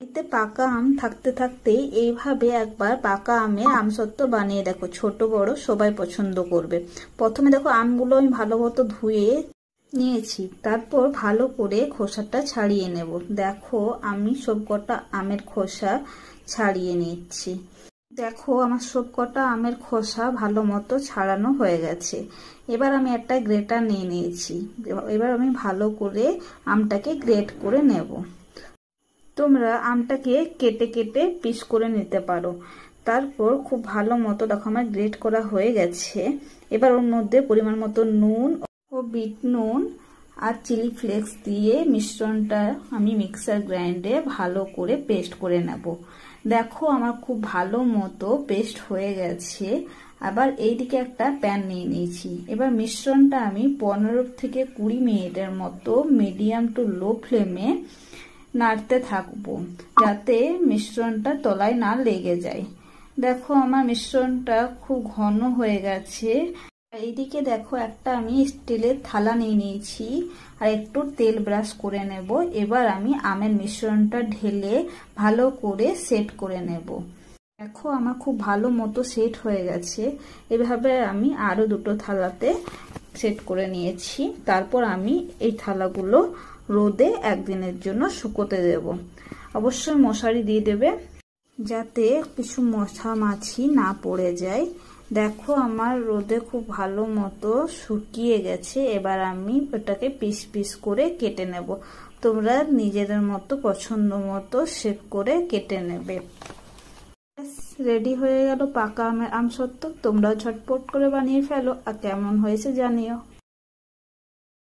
এতে পাকা আম থাকতে থাকতে এইভাবে একবার পাকা আমের আমসত্ত্ব বানিয়ে দেখো, ছোট বড় সবাই পছন্দ করবে। প্রথমে দেখো আমগুলো আমি ভালো মতো ধুয়ে নিয়েছি, তারপর ভালো করে খোসাটা ছাড়িয়ে নেব। দেখো আমি সবকটা আমের খোসা ছাড়িয়ে নিচ্ছি। দেখো আমার সবকটা আমের খোসা ভালো মতো ছাড়ানো হয়ে গেছে। এবার আমি একটা গ্রেটার নিয়ে নিয়েছি। এবার আমি ভালো করে আমটাকে গ্রেট করে নেব। তোমরা আমটাকে কেটে কেটে পিস করে নিতে পারো। তারপর খুব ভালো মতো দেখো আমার গ্রেট করা হয়ে গেছে। এবার ওর মধ্যে পরিমাণ মতো নুন ও বিট নুন আর চিলি ফ্লেক্স দিয়ে মিশ্রণটা আমি মিক্সার গ্রাইন্ডে ভালো করে পেস্ট করে নেব। দেখো আমার খুব ভালো মতো পেস্ট হয়ে গেছে। আবার এইদিকে একটা প্যান নিয়ে নিয়েছি। এবার মিশ্রণটা আমি 15 থেকে 20 মিনিটের মতো মিডিয়াম টু লো ফ্লেমে নাড়তে থাকবো, যাতে মিশ্রণটা তলায় না লেগে যায়। দেখো আমার মিশ্রণটা খুব ঘন হয়ে গেছে। এইদিকে দেখো একটা আমি স্টিলের থালা নিয়ে নিয়েছি আর একটু তেল ব্রাশ করে নেব। এবার আমি আমের মিশ্রণটা ঢেলে ভালো করে সেট করে নেব। দেখো আমার খুব ভালো মতো সেট হয়ে গেছে। এভাবে আমি আরো দুটো থালাতে সেট করে নিয়েছি। তারপর আমি এই থালাগুলো রোদে একদিনের জন্য শুকোতে দেব। অবশ্যই মশারি দিয়ে দেবে, যাতে কিছু মশা মাছি না পড়ে যায়। দেখো আমার রোদে খুব ভালো মতো শুকিয়ে গেছে। এবার আমি ওটাকে পিস পিস করে কেটে নেব। তোমরা নিজেদের মতো পছন্দ মতো শেপ করে কেটে নেবে। রেডি হয়ে গেল পাকা আমের আমসত্ত্ব। তোমরাও ঝটপট করে বানিয়ে ফেলো আর কেমন হয়েছে জানিও।